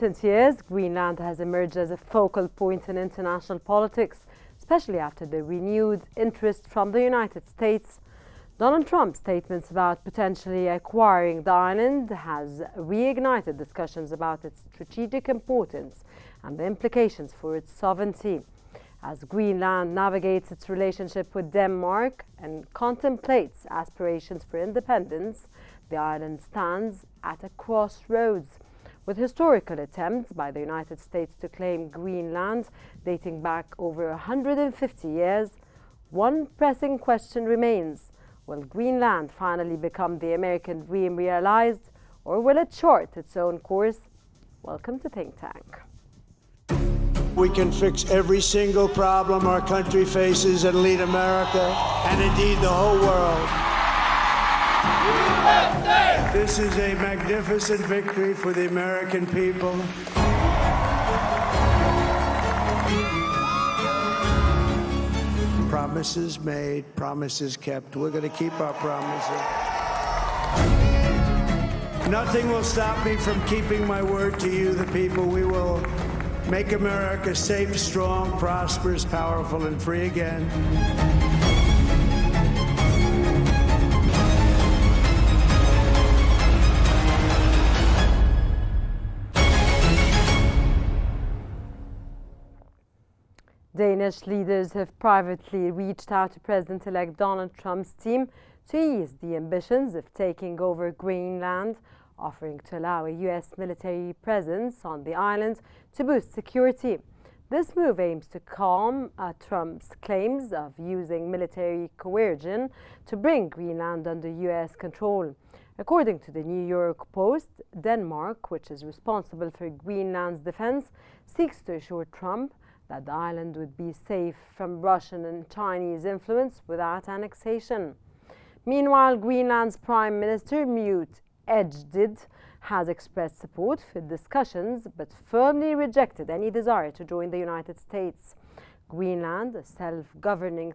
recent years, Greenland has emerged as a focal point in international politics, especially after the renewed interest from the United States. Donald Trump's statements about potentially acquiring the island has reignited discussions about its strategic importance and the implications for its sovereignty. As Greenland navigates its relationship with Denmark and contemplates aspirations for independence, the island stands at a crossroads. With historical attempts by the United States to claim Greenland dating back over 150 years, one pressing question remains. Will Greenland finally become the American dream realized, or will it chart its own course? Welcome to Think Tank. We can fix every single problem our country faces and lead America, and indeed the whole world. USA! This is a magnificent victory for the American people. Promises made, promises kept. We're going to keep our promises. Nothing will stop me from keeping my word to you, the people. We will make America safe, strong, prosperous, powerful, and free again. Danish leaders have privately reached out to President-elect Donald Trump's team to ease the ambitions of taking over Greenland, offering to allow a U.S. military presence on the island to boost security. This move aims to calm Trump's claims of using military coercion to bring Greenland under U.S. control. According to the New York Post, Denmark, which is responsible for Greenland's defense, seeks to assure Trump that the island would be safe from Russian and Chinese influence without annexation. Meanwhile, Greenland's Prime Minister, Mute Edgedid, has expressed support for discussions but firmly rejected any desire to join the United States. Greenland, a self-governing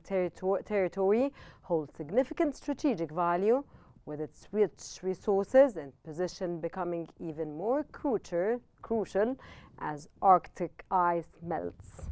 territory, holds significant strategic value, with its rich resources and position becoming even more crucial as Arctic ice melts.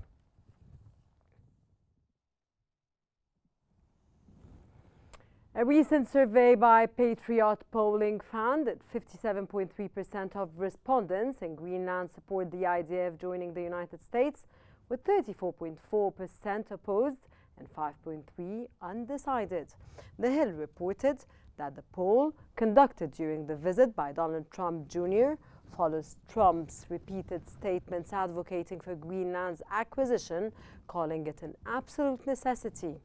A recent survey by Patriot Polling found that 57.3% of respondents in Greenland support the idea of joining the United States, with 34.4% opposed and 5.3% undecided. The Hill reported that the poll, conducted during the visit by Donald Trump Jr., follows Trump's repeated statements advocating for Greenland's acquisition, calling it an absolute necessity.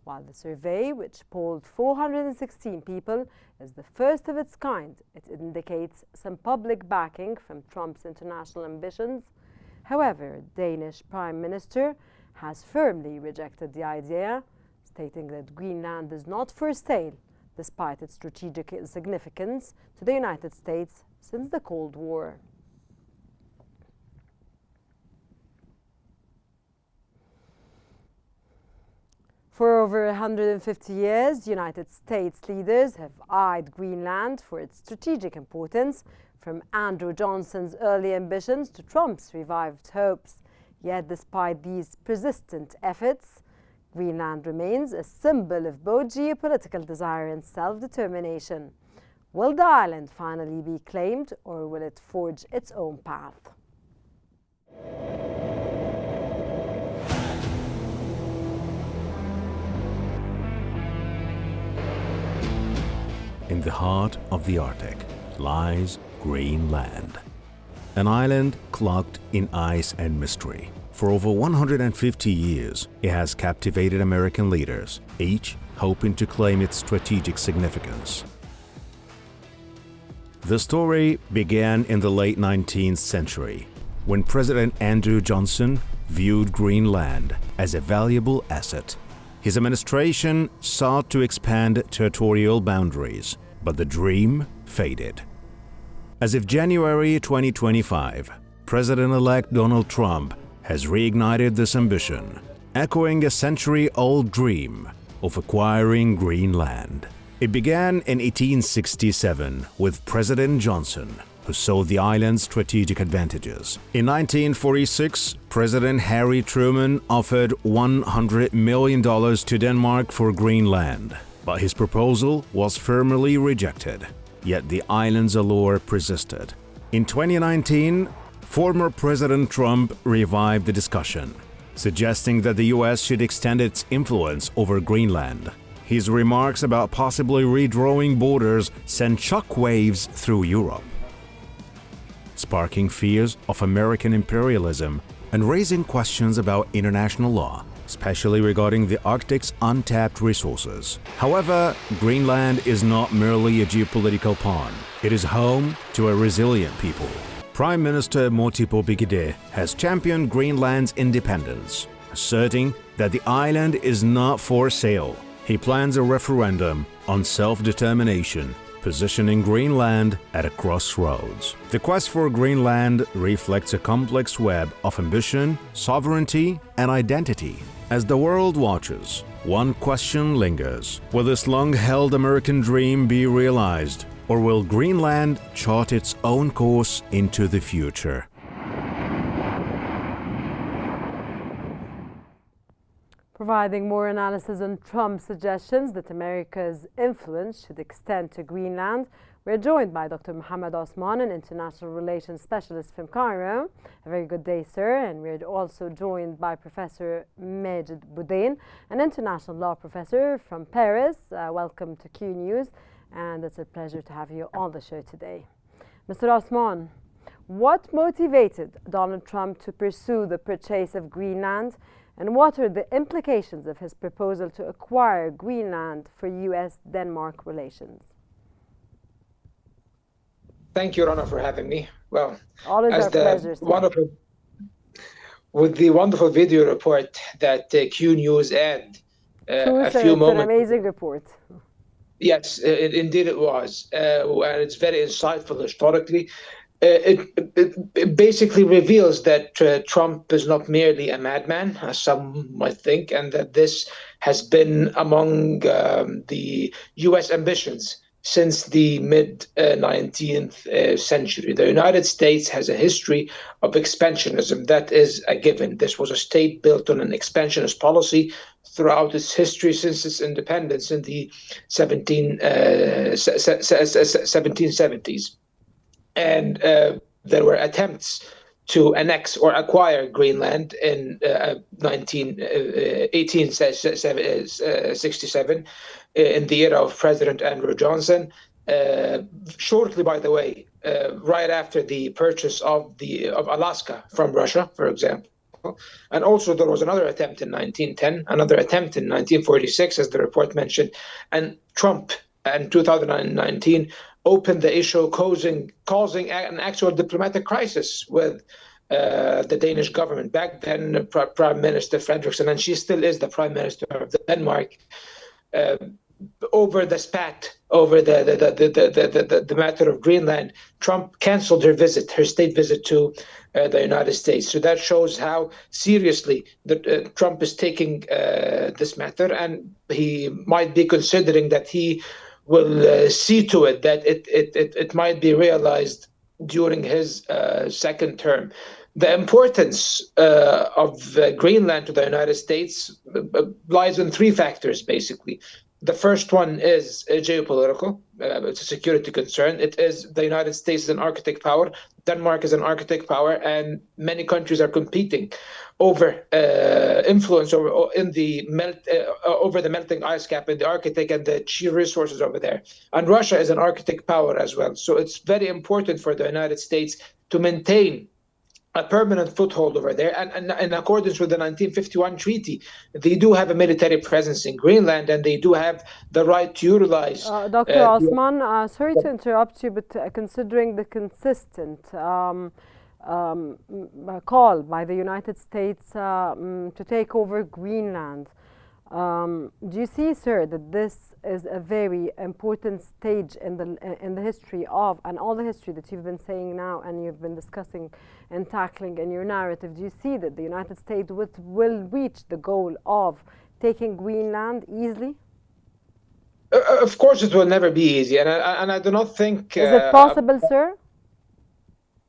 While the survey, which polled 416 people, is the first of its kind, it indicates some public backing from Trump's international ambitions. However, Danish Prime Minister has firmly rejected the idea, stating that Greenland is not for sale, despite its strategic significance to the United States since the Cold War. For over 150 years, United States leaders have eyed Greenland for its strategic importance, from Andrew Johnson's early ambitions to Trump's revived hopes. Yet, despite these persistent efforts, Greenland remains a symbol of both geopolitical desire and self-determination. Will the island finally be claimed, or will it forge its own path? In the heart of the Arctic lies Greenland, an island cloaked in ice and mystery. For over 150 years, it has captivated American leaders, each hoping to claim its strategic significance. The story began in the late 19th century, when President Andrew Johnson viewed Greenland as a valuable asset. His administration sought to expand territorial boundaries, but the dream faded. As of January 2025, President-elect Donald Trump has reignited this ambition, echoing a century-old dream of acquiring Greenland. It began in 1867 with President Johnson, who saw the island's strategic advantages. In 1946, President Harry Truman offered $100 million to Denmark for Greenland, but his proposal was firmly rejected. Yet the island's allure persisted. In 2019, former President Trump revived the discussion, suggesting that the US should extend its influence over Greenland. His remarks about possibly redrawing borders sent shockwaves through Europe, sparking fears of American imperialism and raising questions about international law, especially regarding the Arctic's untapped resources. However, Greenland is not merely a geopolitical pawn. It is home to a resilient people. Prime Minister Motipo Bigide has championed Greenland's independence, asserting that the island is not for sale. He plans a referendum on self-determination, positioning Greenland at a crossroads. The quest for Greenland reflects a complex web of ambition, sovereignty, and identity. As the world watches, one question lingers. Will this long-held American dream be realized, or will Greenland chart its own course into the future? Providing more analysis on Trump's suggestions that America's influence should extend to Greenland, we're joined by Dr. Mohammed Osman, an international relations specialist from Cairo. A very good day, sir. And we're also joined by Professor Majid Boudain, an international law professor from Paris. Welcome to Qnews, and it's a pleasure to have you on the show today. Mr. Osman, what motivated Donald Trump to pursue the purchase of Greenland? And what are the implications of his proposal to acquire Greenland for US-Denmark relations? Thank you, Rana, for having me. Well, always our pleasure. With the wonderful video report that Qnews had a few moments. It's an amazing report. Yes, indeed it was. And it's very insightful historically. It basically reveals that Trump is not merely a madman, as some might think, and that this has been among the U.S. ambitions since the mid-19th century. The United States has a history of expansionism. That is a given. This was a state built on an expansionist policy throughout its history since its independence in the 1770s. And there were attempts to annex or acquire Greenland in 1867 in the era of President Andrew Johnson. Shortly, by the way, right after the purchase of Alaska from Russia, for example. And also there was another attempt in 1910, another attempt in 1946, as the report mentioned, and Trump in 2019 opened the issue, causing an actual diplomatic crisis with the Danish government. Back then, Prime Minister Frederiksen, and she still is the Prime Minister of Denmark, over the spat over the matter of Greenland. Trump canceled her state visit to the United States. So that shows how seriously Trump is taking this matter, and he might be considering that he will see to it that it might be realized during his second term. The importance of Greenland to the United States lies in three factors, basically. The first one is geopolitical. It's a security concern. It is the United States is an Arctic power. Denmark is an Arctic power, and many countries are competing over influence over the melting ice cap in the Arctic and the sheer resources over there. And Russia is an Arctic power as well. So it's very important for the United States to maintain a permanent foothold over there. And in accordance with the 1951 treaty, they do have a military presence in Greenland, and they do have the right to utilize... Dr. Osman, sorry to interrupt you, but considering the consistent call by the United States to take over Greenland, do you see, sir, that this is a very important stage in the history of, and all the history that you've been saying now and you've been discussing and tackling in your narrative? Do you see that the United States will reach the goal of taking Greenland easily? Of course, it will never be easy, and I do not think... Is it possible, sir?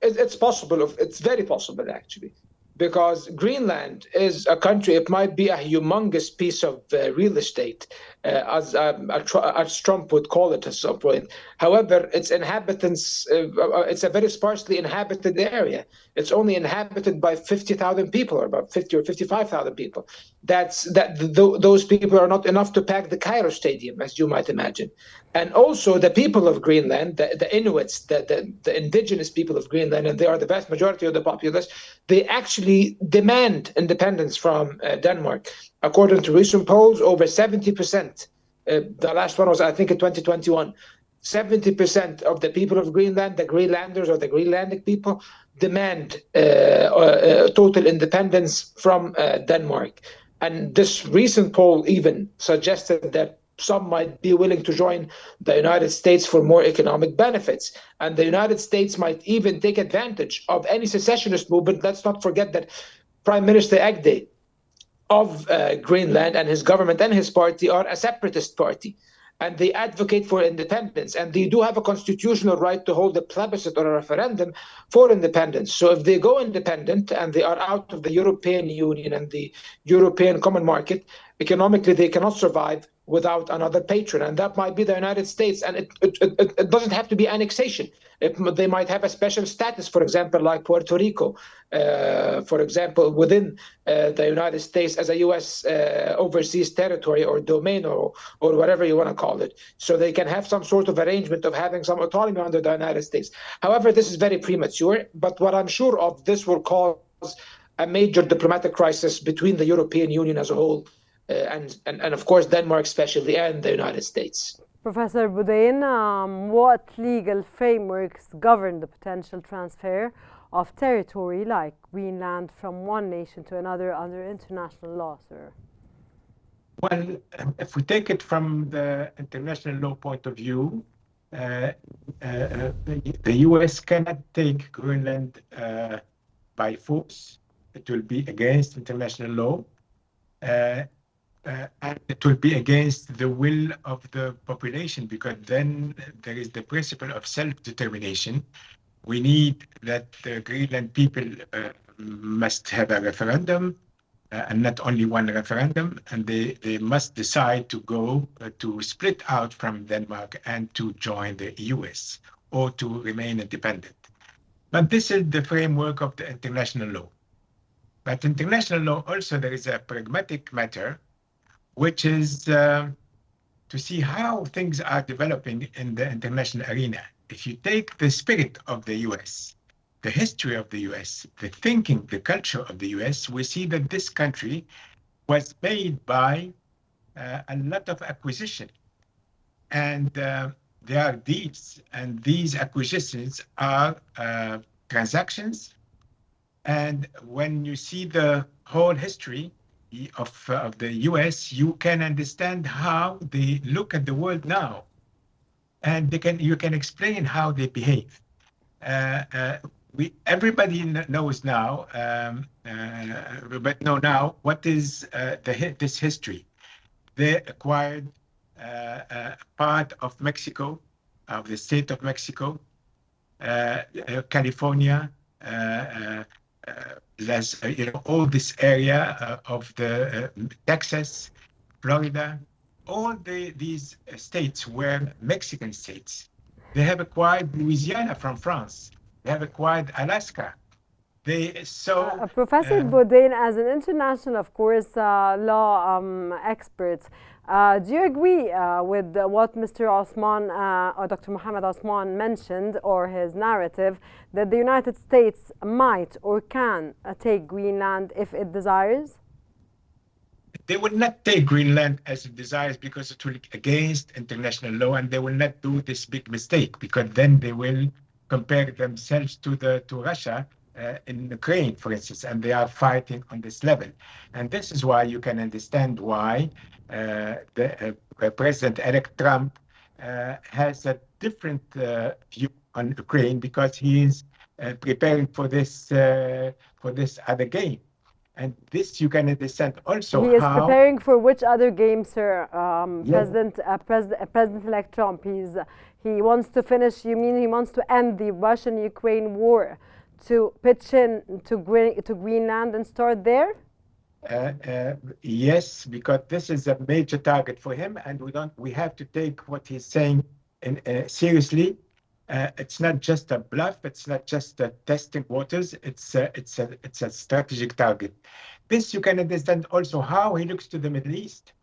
It's possible. It's very possible, actually, because Greenland is a country. It might be a humongous piece of real estate, as Trump would call it at some point. However, its inhabitants, it's a very sparsely inhabited area. It's only inhabited by 50,000 people, or about 50 or 55,000 people. Those people are not enough to pack the Cairo Stadium, as you might imagine. And also the people of Greenland, the Inuits, the indigenous people of Greenland, and they are the vast majority of the populace, they actually demand independence from Denmark. According to recent polls, over 70%, the last one was, I think, in 2021, 70% of the people of Greenland, the Greenlanders or the Greenlandic people, demand total independence from Denmark. And this recent poll even suggested that some might be willing to join the United States for more economic benefits. And the United States might even take advantage of any secessionist movement. Let's not forget that Prime Minister Agde of Greenland and his government and his party are a separatist party. And they advocate for independence. And they do have a constitutional right to hold a plebiscite or a referendum for independence. So if they go independent and they are out of the European Union and the European Common Market, economically they cannot survive without another patron, and that might be the United States. And it doesn't have to be annexation. They might have a special status, for example, like Puerto Rico, for example, within the United States as a U.S. Overseas territory or domain or whatever you want to call it. So they can have some sort of arrangement of having some autonomy under the United States. However, this is very premature, but what I'm sure of, this will cause a major diplomatic crisis between the European Union as a whole, and of course Denmark especially, and the United States. Professor Boudin, what legal frameworks govern the potential transfer of territory like Greenland from one nation to another under international law, sir? Well, if we take it from the international law point of view, the US cannot take Greenland by force. It will be against international law. And it will be against the will of the population, because then there is the principle of self-determination. We need that the Greenland people must have a referendum, and not only one referendum, and they must decide to go to split out from Denmark and to join the US or to remain independent. But this is the framework of the international law. But international law also, there is a pragmatic matter, which is to see how things are developing in the international arena. If you take the spirit of the US, the history of the US, the thinking, the culture of the US, we see that this country was made by a lot of acquisition. And there are deeds, and these acquisitions are transactions. And when you see the whole history of the US, you can understand how they look at the world now, and you can explain how they behave. Everybody knows now, but know now what is this history. They acquired part of Mexico, of the state of Mexico, California. All this area of the Texas, Florida, all these states were Mexican states. They have acquired Louisiana from France. They have acquired Alaska. Professor Boudin, as an international, of course, law expert, do you agree with what Mr. Osman or Dr. Mohammed Osman mentioned, or his narrative, that the United States might or can take Greenland if it desires? They will not take Greenland as it desires, because it will be against international law, and they will not do this big mistake, because then they will compare themselves to Russia in Ukraine, for instance, and they are fighting on this level. And this is why you can understand why the President-elect Trump has a different view on Ukraine, because he is preparing for this other game. And this you can understand also. He is preparing for which other game, sir? Yeah. President-elect Trump. He wants to finish, you mean he wants to end the Russian-Ukraine war, to pitch in to Greenland and start there? Yes, because this is a major target for him, and we have to take what he's saying seriously. It's not just a bluff. It's not just testing waters. It's a strategic target. This you can understand also how he looks to the Middle East.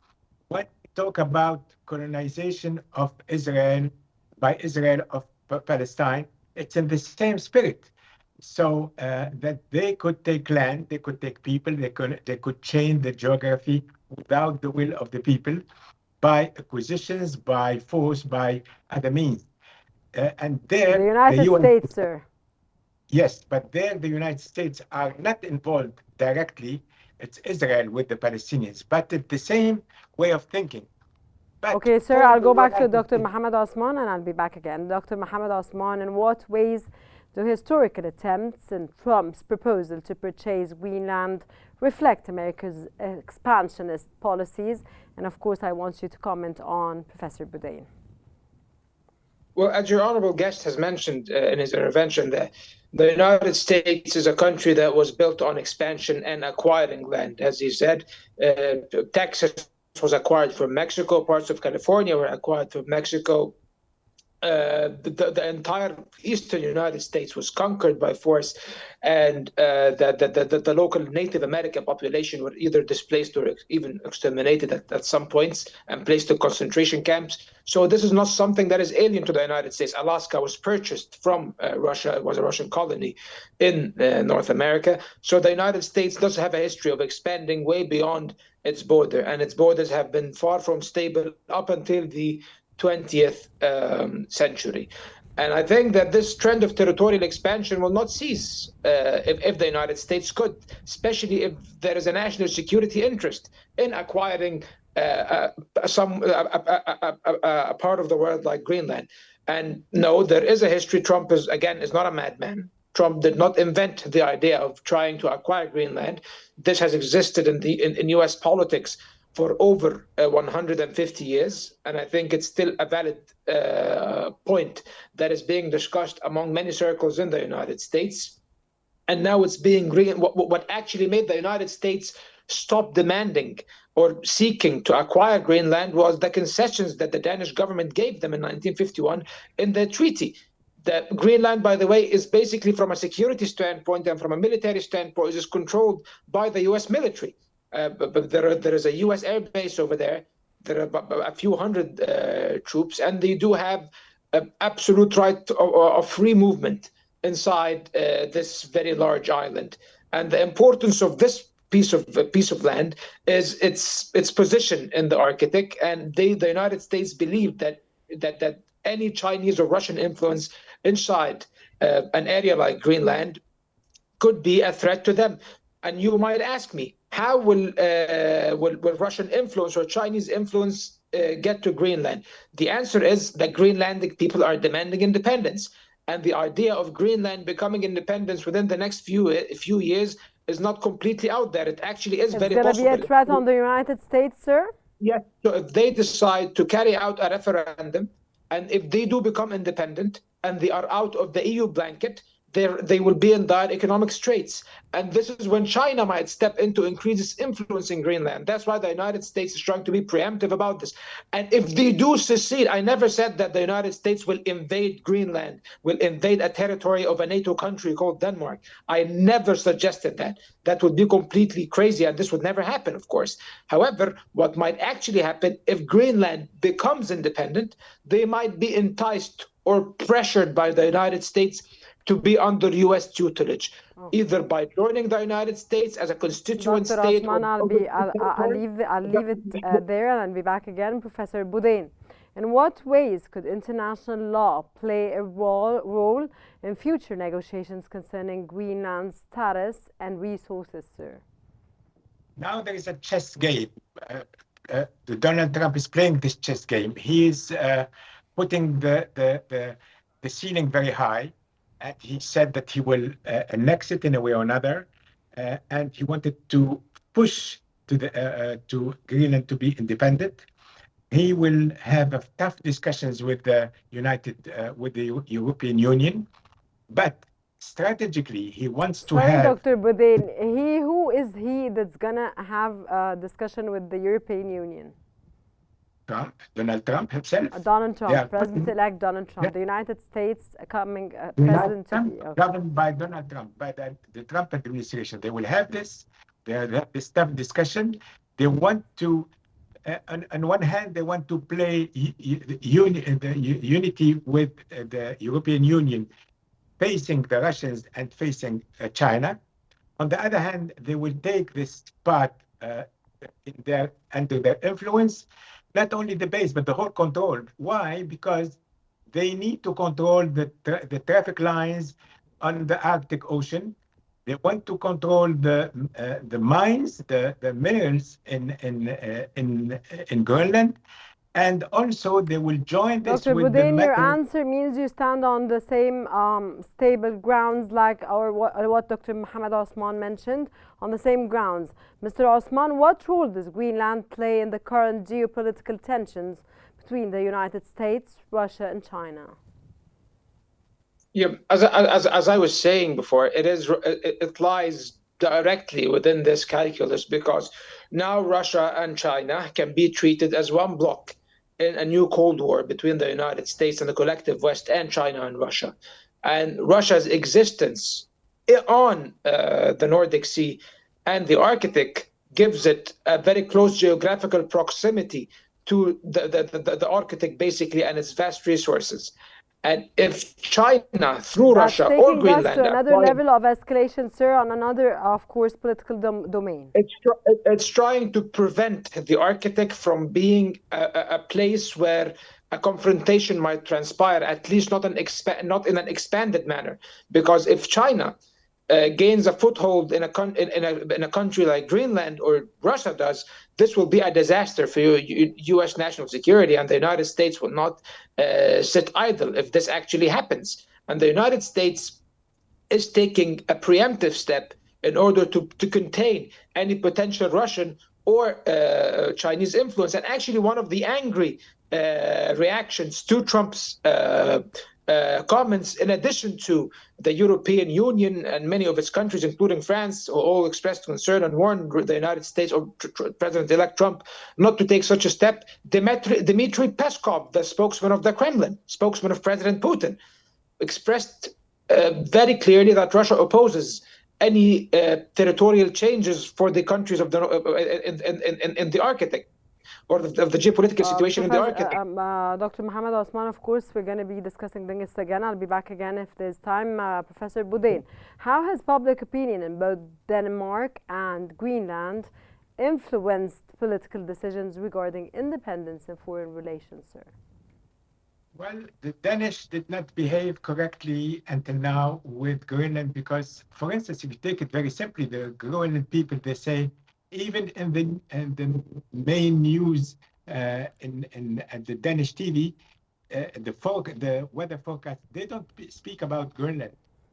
When we talk about colonization of Israel by Israel of Palestine, it's in the same spirit. So that they could take land, they could take people, they could change the geography without the will of the people by acquisitions, by force, by other means. And there, the United States, sir. Yes, but there the United States are not involved directly. It's Israel with the Palestinians, but it's the same way of thinking. But okay, sir, I'll go back to Dr. Mohammed Osman and I'll be back again. Dr. Mohammed Osman, in what ways do historical attempts and Trump's proposal to purchase Greenland reflect America's expansionist policies? And of course, I want you to comment on Professor Boudin. Well, as your honorable guest has mentioned in his intervention, that the United States is a country that was built on expansion and acquiring land. As he said, Texas was acquired from Mexico, parts of California were acquired from Mexico. The entire eastern United States was conquered by force, and the local Native American population were either displaced or even exterminated at some points and placed in concentration camps. So this is not something that is alien to the United States. Alaska was purchased from Russia. It was a Russian colony in North America. So the United States does have a history of expanding way beyond its border, and its borders have been far from stable up until the 20th century. And I think that this trend of territorial expansion will not cease if the United States could, especially if there is a national security interest in acquiring a part of the world like Greenland. And no, there is a history. Trump is not a madman. Trump did not invent the idea of trying to acquire Greenland. This has existed in U.S. politics for over 150 years, and I think it's still a valid point that is being discussed among many circles in the United States. And now it's being what actually made the United States stop demanding or seeking to acquire Greenland was the concessions that the Danish government gave them in 1951 in the treaty. That Greenland, by the way, is basically from a security standpoint and from a military standpoint is controlled by the U.S. military. But there is a U.S. air base over there. There are a few hundred troops, and they do have an absolute right of free movement inside this very large island. And the importance of this piece of land is its position in the Arctic. And the United States believed that any Chinese or Russian influence inside an area like Greenland could be a threat to them. And you might ask me, how will Russian influence or Chinese influence get to Greenland? The answer is that Greenlandic people are demanding independence. And the idea of Greenland becoming independent within the next few years is not completely out there. It actually is very possible. It's going to be a threat on the United States, sir? Yes. So if they decide to carry out a referendum, and if they do become independent and they are out of the EU blanket, they will be in dire economic straits. And this is when China might step in to increase its influence in Greenland. That's why the United States is trying to be preemptive about this. And if they do secede, I never said that the United States will invade Greenland, will invade a territory of a NATO country called Denmark. I never suggested that. That would be completely crazy, and this would never happen, of course. However, what might actually happen if Greenland becomes independent, they might be enticed or pressured by the United States to be under U.S. tutelage, either by joining the United States as a constituent Dr. state. Osman, I'll leave it there and I'll be back again. Professor Boudin, in what ways could international law play a role in future negotiations concerning Greenland's status and resources, sir? Now there is a chess game. Donald Trump is playing this chess game. He is putting the ceiling very high. And he said that he will annex it in a way or another, and he wanted to push to Greenland to be independent. he will have tough discussions with the European Union, but strategically he wants to Sorry, have Dr. Boudin, who is he that's gonna have a discussion with the European Union? Donald Trump himself. Donald Trump, President-elect Donald Trump, the United States coming president to be. Okay. Governed by Donald Trump, by the Trump administration. They will have this. They have this tough discussion. They want to, on one hand, they want to play unity with the European Union, facing the Russians and facing China. On the other hand, they will take this part under their influence. Not only the base, but the whole control. Why? Because they need to control the traffic lines on the Arctic Ocean. They want to control the mines, the minerals in Greenland, and also they will join this Dr. with Boudin, the your answer means you stand on the same stable grounds like what Dr. Mohammed Osman mentioned, on the same grounds. Mr. Osman, what role does Greenland play in the current geopolitical tensions between the United States, Russia, and China? Yeah, as I was saying before, it lies directly within this calculus, because now Russia and China can be treated as one bloc in a new Cold War between the United States and the collective West, and China and Russia. And Russia's existence on the Nordic Sea and the Arctic gives it a very close geographical proximity to the Arctic, basically, and its vast resources. And if China, through Russia or Greenland, that's to another level of escalation, sir, on another, of course, political domain. It's trying to prevent the Arctic from being a place where a confrontation might transpire, at least not in an expanded manner. Because if China gains a foothold in a country like Greenland, or Russia does, this will be a disaster for U.S. national security, and the United States will not sit idle if this actually happens. And the United States is taking a preemptive step in order to contain any potential Russian or Chinese influence. And actually, one of the angry reactions to Trump's comments, in addition to the European Union and many of its countries, including France, all expressed concern and warned the United States or President-elect Trump not to take such a step. Dmitry Peskov, the spokesman of the Kremlin, spokesman of President Putin, expressed very clearly that Russia opposes any territorial changes for the countries of in the Arctic, or of the geopolitical situation in the Arctic. Dr. Mohammed Osman, of course, we're going to be discussing this again. I'll be back again if there's time. Professor Boudin, how has public opinion in both Denmark and Greenland influenced political decisions regarding independence and foreign relations, sir? Well, the Danish did not behave correctly until now with Greenland because, for instance, if you take it very simply, the Greenland people, they say, even in the main news at the Danish TV, the weather forecast, they don't speak about Greenland.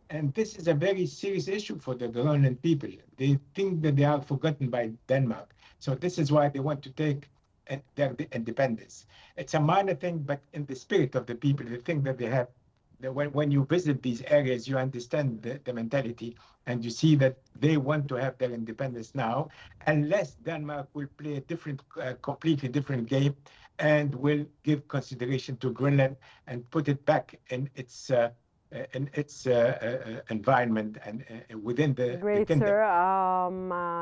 And this is a very serious issue for the Greenland people. They think that they are forgotten by Denmark. So this is why they want to take their independence. It's a minor thing, but in the spirit of the people, they think that they have, when you visit these areas, you understand the mentality, and you see that they want to have their independence now, unless Denmark will play a completely different game and will give consideration to Greenland and put it back in its environment and within the Great, kingdom. sir.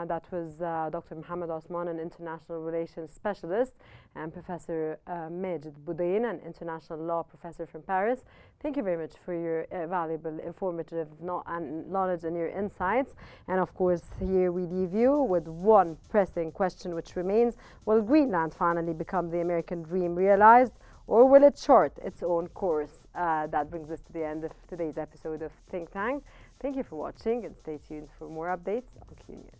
That was Dr. Mohammed Osman, an international relations specialist, and Professor Majid Boudin, an international law professor from Paris. Thank you very much for your valuable, informative knowledge and your insights. And of course, here we leave you with one pressing question which remains: will Greenland finally become the American dream realized, or will it chart its own course? That brings us to the end of today's episode of Think Tank. Thank you for watching, and stay tuned for more updates on Qnews.